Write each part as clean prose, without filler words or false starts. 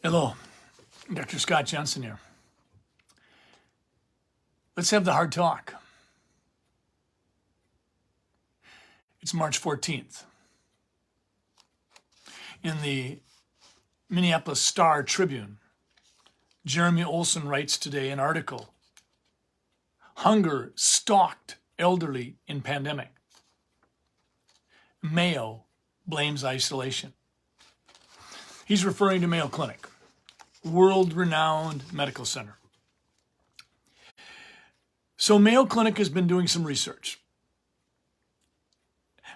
Hello, Dr. Scott Jensen here. Let's have the hard talk. It's March 14th. In the Minneapolis Star Tribune, Jeremy Olson writes today an article, "Hunger Stalked Elderly in Pandemic. Mayo blames isolation." He's referring to Mayo Clinic, world-renowned medical center. So Mayo Clinic has been doing some research.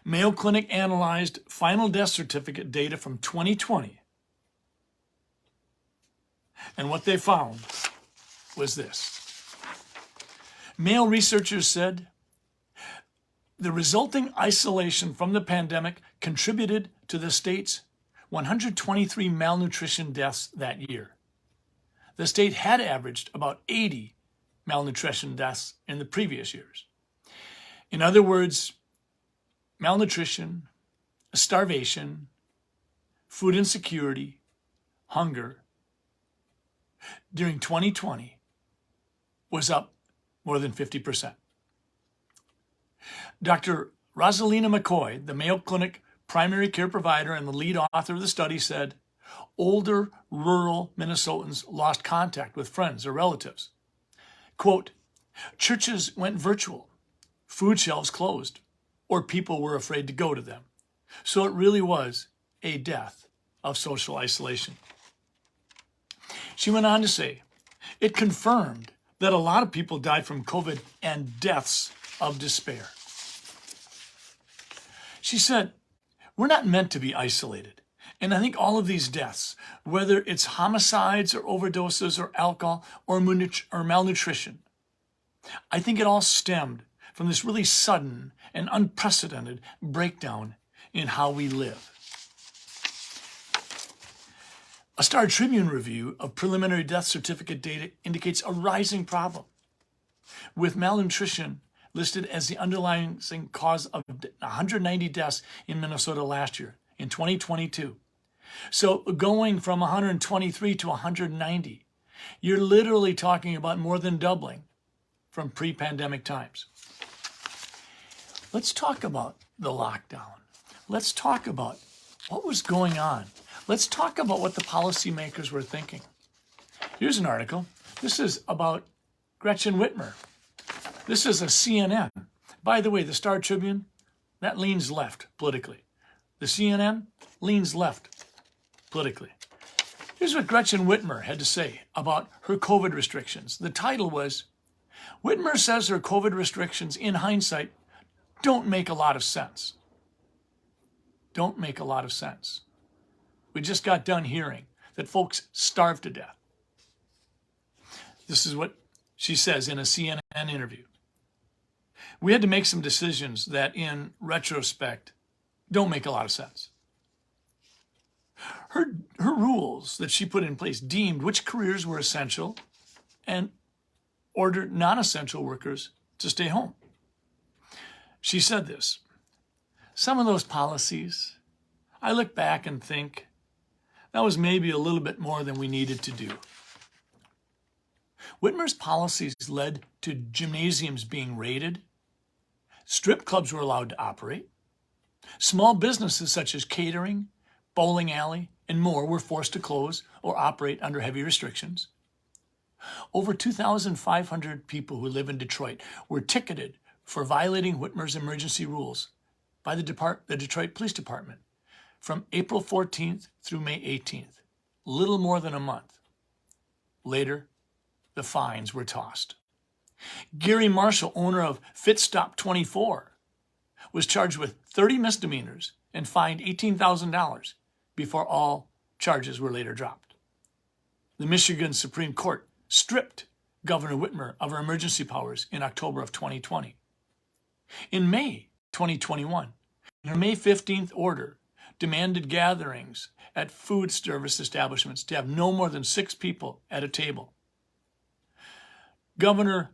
Mayo Clinic analyzed final death certificate data from 2020. And what they found was this. Mayo researchers said the resulting isolation from the pandemic contributed to the state's 123 malnutrition deaths that year. The state had averaged about 80 malnutrition deaths in the previous years. In other words, malnutrition, starvation, food insecurity, hunger during 2020 was up more than 50%. Dr. Rosalina McCoy, the Mayo Clinic primary care provider and the lead author of the study, said older rural Minnesotans lost contact with friends or relatives. Quote, churches went virtual, food shelves closed, or people were afraid to go to them. So it really was a death of social isolation. She went on to say, it confirmed that a lot of people died from COVID and deaths of despair. She said, we're not meant to be isolated. And I think all of these deaths, whether it's homicides or overdoses or alcohol or malnutrition, I think it all stemmed from this really sudden and unprecedented breakdown in how we live. A Star Tribune review of preliminary death certificate data indicates a rising problem, with malnutrition listed as the underlying cause of 190 deaths in Minnesota last year, in 2022. So going from 123 to 190, you're literally talking about more than doubling from pre-pandemic times. Let's talk about the lockdown. Let's talk about what was going on. Let's talk about what the policymakers were thinking. Here's an article. This is about Gretchen Whitmer. This is a CNN. By the way, the Star Tribune, that leans left politically. The CNN leans left politically. Here's what Gretchen Whitmer had to say about her COVID restrictions. The title was, Whitmer says her COVID restrictions, in hindsight, don't make a lot of sense. Don't make a lot of sense. We just got done hearing that folks starved to death. This is what she says in a CNN interview. We had to make some decisions that, in retrospect, don't make a lot of sense. Her rules that she put in place deemed which careers were essential and ordered non-essential workers to stay home. She said this, some of those policies, I look back and think that was maybe a little bit more than we needed to do. Whitmer's policies led to gymnasiums being raided, strip clubs were allowed to operate, small businesses such as catering, bowling alley, and more were forced to close or operate under heavy restrictions. Over 2,500 people who live in Detroit were ticketed for violating Whitmer's emergency rules by the Detroit Police Department from April 14th through May 18th, little more than a month. Later, the fines were tossed. Gary Marshall, owner of Fit Stop 24, was charged with 30 misdemeanors and fined $18,000 before all charges were later dropped. The Michigan Supreme Court stripped Governor Whitmer of her emergency powers in October of 2020. In May 2021, her May 15th order demanded gatherings at food service establishments to have no more than 6 people at a table. Governor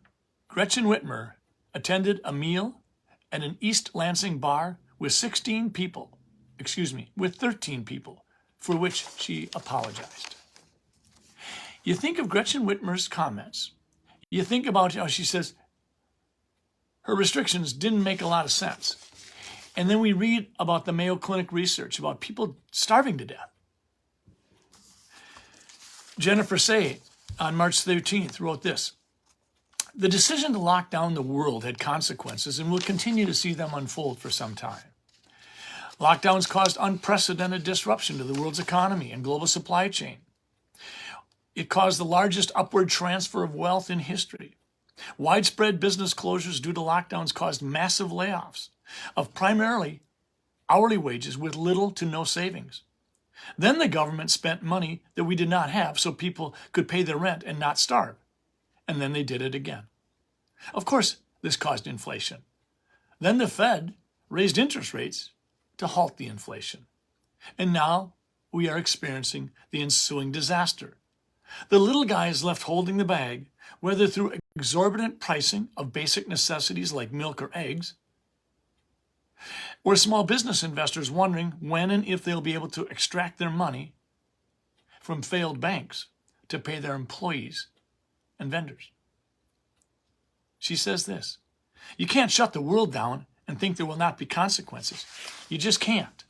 Gretchen Whitmer attended a meal at an East Lansing bar with 13 people, for which she apologized. You think of Gretchen Whitmer's comments. You think about how she says her restrictions didn't make a lot of sense. And then we read about the Mayo Clinic research about people starving to death. Jennifer Say on March 13th wrote this: "The decision to lock down the world had consequences and we'll continue to see them unfold for some time. Lockdowns caused unprecedented disruption to the world's economy and global supply chain. It caused the largest upward transfer of wealth in history. Widespread business closures due to lockdowns caused massive layoffs of primarily hourly wages with little to no savings. Then the government spent money that we did not have so people could pay their rent and not starve. And then they did it again. Of course, this caused inflation. Then the Fed raised interest rates to halt the inflation. And now we are experiencing the ensuing disaster. The little guy is left holding the bag, whether through exorbitant pricing of basic necessities like milk or eggs, or small business investors wondering when and if they'll be able to extract their money from failed banks to pay their employees and vendors." She says this: "You can't shut the world down and think there will not be consequences. You just can't."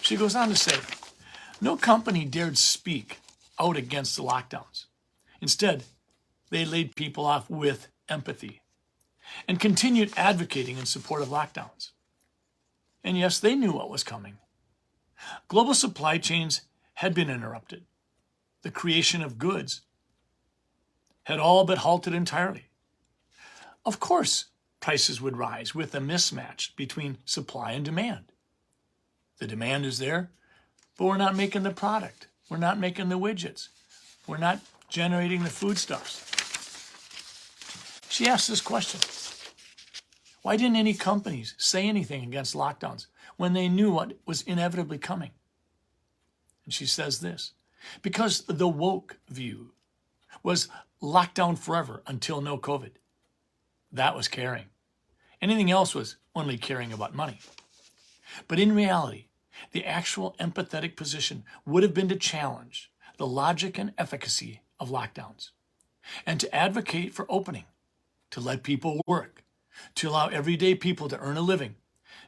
She goes on to say, "No company dared speak out against the lockdowns. Instead, they laid people off with empathy and continued advocating in support of lockdowns. And yes, they knew what was coming. Global supply chains had been interrupted. The creation of goods had all but halted entirely. Of course, prices would rise with a mismatch between supply and demand. The demand is there, but we're not making the product. We're not making the widgets. We're not generating the foodstuffs." She asks this question: why didn't any companies say anything against lockdowns when they knew what was inevitably coming? And she says this: because the woke view was lockdown forever until no COVID. That was caring. Anything else was only caring about money. But in reality, the actual empathetic position would have been to challenge the logic and efficacy of lockdowns and to advocate for opening, to let people work, to allow everyday people to earn a living,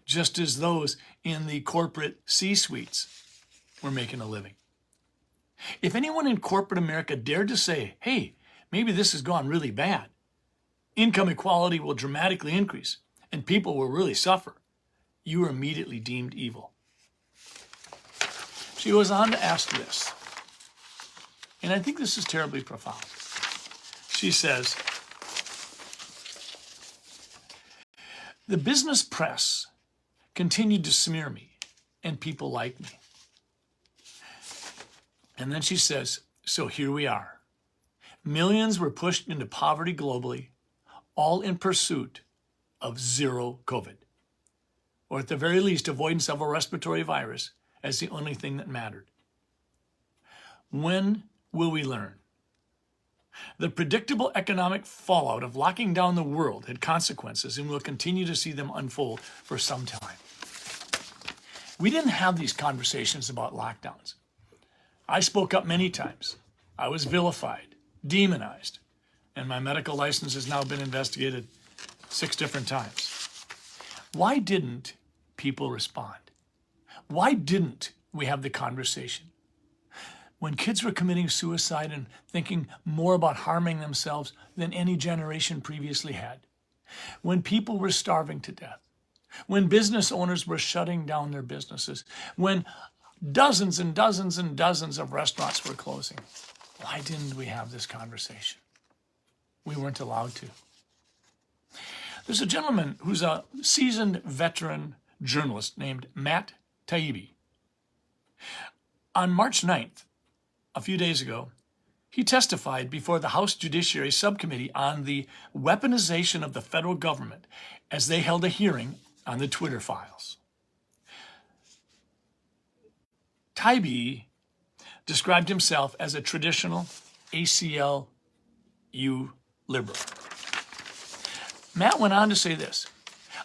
just as those in the corporate C-suites were making a living. If anyone in corporate America dared to say, hey, maybe this has gone really bad, income equality will dramatically increase, and people will really suffer, you were immediately deemed evil. She goes on to ask this, and I think this is terribly profound. She says, "The business press continued to smear me, and people like me." And then she says, "So here we are. Millions were pushed into poverty globally, all in pursuit of zero COVID, or at the very least, avoidance of a respiratory virus as the only thing that mattered. When will we learn? The predictable economic fallout of locking down the world had consequences, and we'll continue to see them unfold for some time." We didn't have these conversations about lockdowns. I spoke up many times. I was vilified, demonized, and my medical license has now been investigated 6 different times. Why didn't people respond? Why didn't we have the conversation? When kids were committing suicide and thinking more about harming themselves than any generation previously had, when people were starving to death, when business owners were shutting down their businesses, when dozens and dozens and dozens of restaurants were closing, why didn't we have this conversation? We weren't allowed to. There's a gentleman who's a seasoned veteran journalist named Matt Taibbi. On March 9th, a few days ago, he testified before the House Judiciary Subcommittee on the weaponization of the federal government as they held a hearing on the Twitter files. Taibbi described himself as a traditional ACLU liberal. Matt went on to say this: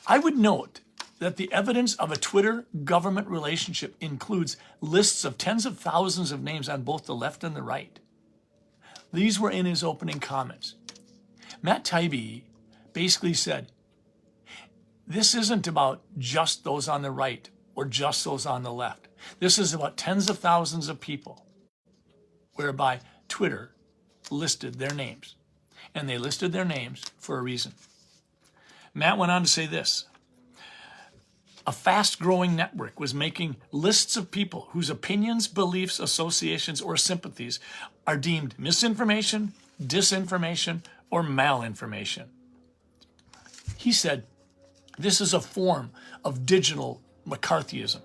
"I would note that the evidence of a Twitter government relationship includes lists of tens of thousands of names on both the left and the right. These were in his opening comments. Matt Taibbi basically said, this isn't about just those on the right or just those on the left. This is about tens of thousands of people whereby Twitter listed their names. And they listed their names for a reason. Matt went on to say this. A fast-growing network was making lists of people whose opinions, beliefs, associations, or sympathies are deemed misinformation, disinformation, or malinformation. He said, this is a form of digital McCarthyism.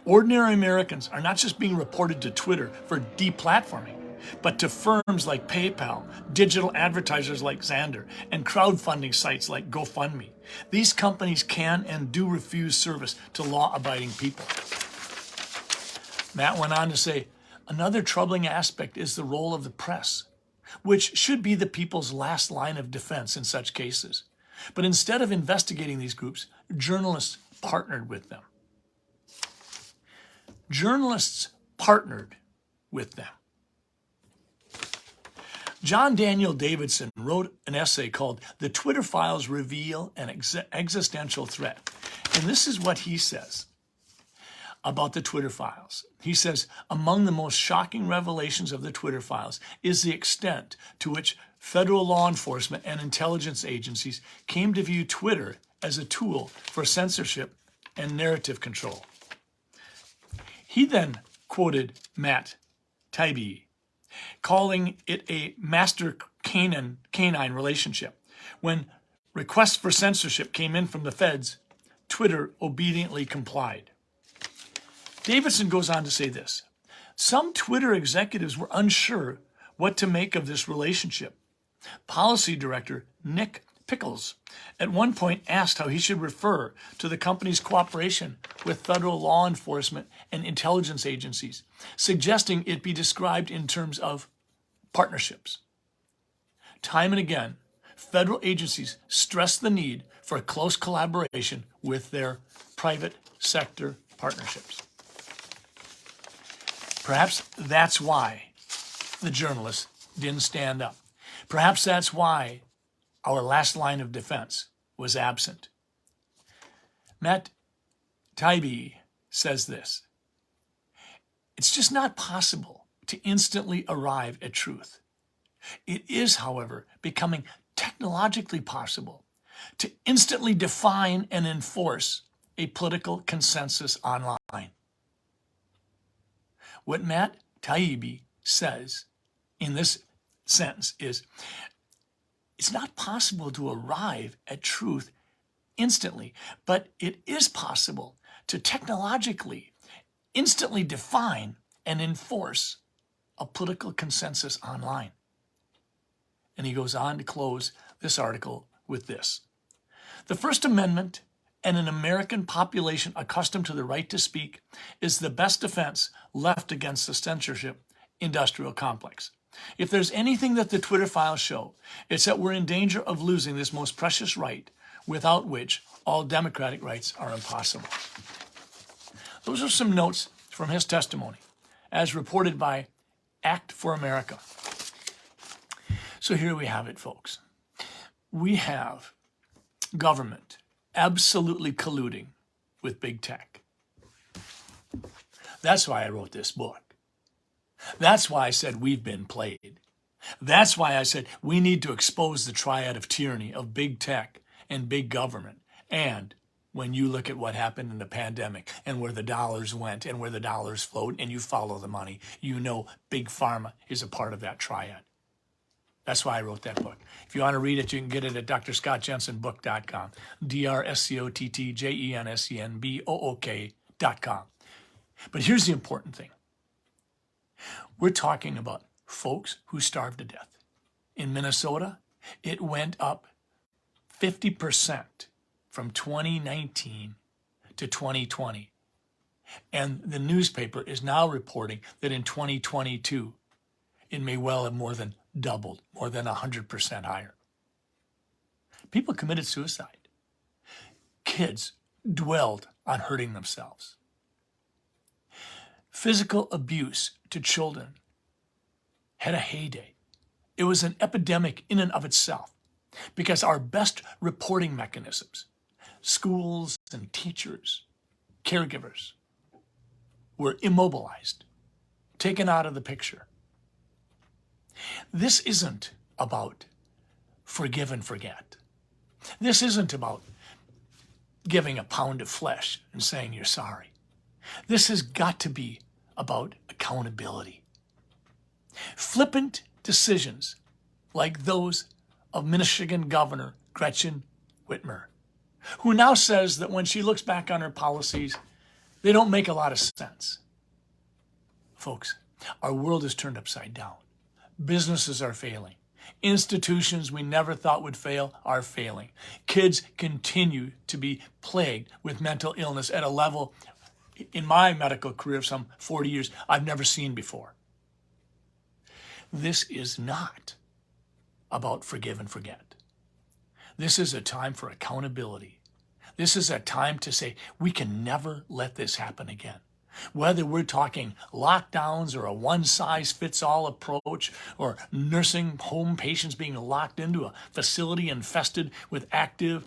Ordinary Americans are not just being reported to Twitter for deplatforming, but to firms like PayPal, digital advertisers like Xandr, and crowdfunding sites like GoFundMe. These companies can and do refuse service to law-abiding people. Matt went on to say, another troubling aspect is the role of the press, which should be the people's last line of defense in such cases. But instead of investigating these groups, journalists partnered with them. Journalists partnered with them. John Daniel Davidson wrote an essay called The Twitter Files Reveal an Existential Threat. And this is what he says about the Twitter files. He says, among the most shocking revelations of the Twitter files is the extent to which federal law enforcement and intelligence agencies came to view Twitter as a tool for censorship and narrative control. He then quoted Matt Taibbi, calling it a master canine relationship. When requests for censorship came in from the feds, Twitter obediently complied. Davidson goes on to say this. Some Twitter executives were unsure what to make of this relationship. Policy director Nick Pickles at one point asked how he should refer to the company's cooperation with federal law enforcement and intelligence agencies, suggesting it be described in terms of partnerships. Time and again, federal agencies stress the need for close collaboration with their private sector partnerships. Perhaps that's why the journalists didn't stand up. Perhaps that's why our last line of defense was absent. Matt Taibbi says this. It's just not possible to instantly arrive at truth. It is, however, becoming technologically possible to instantly define and enforce a political consensus online. What Matt Taibbi says in this sentence is, it's not possible to arrive at truth instantly, but it is possible to technologically instantly define and enforce a political consensus online. And he goes on to close this article with this. The First Amendment and an American population accustomed to the right to speak is the best defense left against the censorship industrial complex. If there's anything that the Twitter files show, it's that we're in danger of losing this most precious right, without which all democratic rights are impossible. Those are some notes from his testimony, as reported by Act for America. So here we have it, folks. We have government absolutely colluding with big tech. That's why I wrote this book. That's why I said we've been played. That's why I said we need to expose the triad of tyranny of big tech and big government. And when you look at what happened in the pandemic and where the dollars went and where the dollars flowed and you follow the money, you know big pharma is a part of that triad. That's why I wrote that book. If you want to read it, you can get it at drscottjensenbook.com, DrScottJensenBook.com. But here's the important thing. We're talking about folks who starved to death. In Minnesota, it went up 50% from 2019 to 2020. And the newspaper is now reporting that in 2022, it may well have more than doubled, more than 100% higher. People committed suicide. Kids dwelled on hurting themselves. Physical abuse to children had a heyday. It was an epidemic in and of itself because our best reporting mechanisms, schools and teachers, caregivers, were immobilized, taken out of the picture. This isn't about forgive and forget. This isn't about giving a pound of flesh and saying you're sorry. This has got to be about accountability. Flippant decisions like those of Michigan Governor Gretchen Whitmer, who now says that when she looks back on her policies, they don't make a lot of sense. Folks, our world is turned upside down. Businesses are failing. Institutions we never thought would fail are failing. Kids continue to be plagued with mental illness at a level in my medical career of some 40 years I've never seen before. This is not about forgive and forget. This is a time for accountability. This is a time to say we can never let this happen again. Whether we're talking lockdowns or a one-size-fits-all approach or nursing home patients being locked into a facility infested with active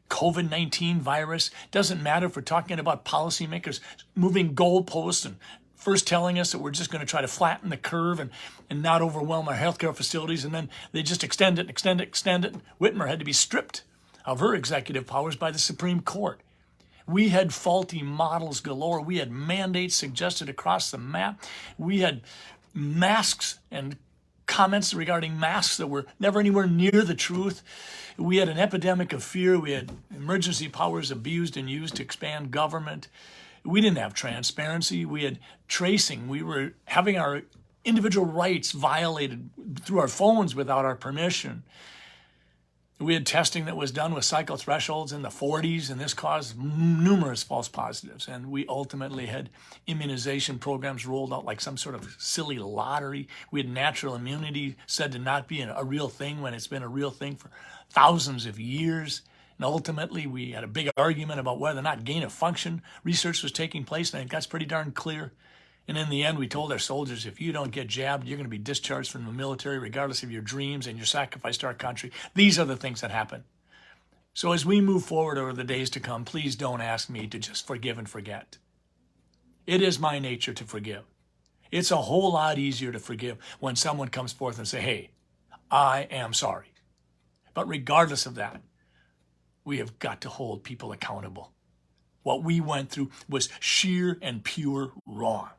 COVID-19 virus, doesn't matter if we're talking about policymakers moving goalposts and first telling us that we're just going to try to flatten the curve and not overwhelm our healthcare facilities, and then they just extend it. Whitmer had to be stripped of her executive powers by the Supreme Court. We had faulty models galore. We had mandates suggested across the map. We had masks and comments regarding masks that were never anywhere near the truth. We had an epidemic of fear. We had emergency powers abused and used to expand government. We didn't have transparency. We had tracing. We were having our individual rights violated through our phones without our permission. We had testing that was done with cycle thresholds in the 40s, and this caused numerous false positives. And we ultimately had immunization programs rolled out like some sort of silly lottery. We had natural immunity said to not be a real thing when it's been a real thing for thousands of years. And ultimately, we had a big argument about whether or not gain of function research was taking place, and I think that's pretty darn clear. And in the end, we told our soldiers, if you don't get jabbed, you're going to be discharged from the military, regardless of your dreams and your sacrifice to our country. These are the things that happen. So as we move forward over the days to come, please don't ask me to just forgive and forget. It is my nature to forgive. It's a whole lot easier to forgive when someone comes forth and say, hey, I am sorry. But regardless of that, we have got to hold people accountable. What we went through was sheer and pure wrong.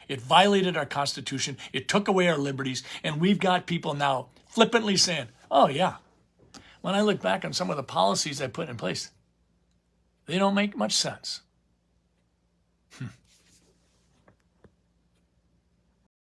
It violated our Constitution. It took away our liberties. And we've got people now flippantly saying, oh, yeah, when I look back on some of the policies I put in place, they don't make much sense.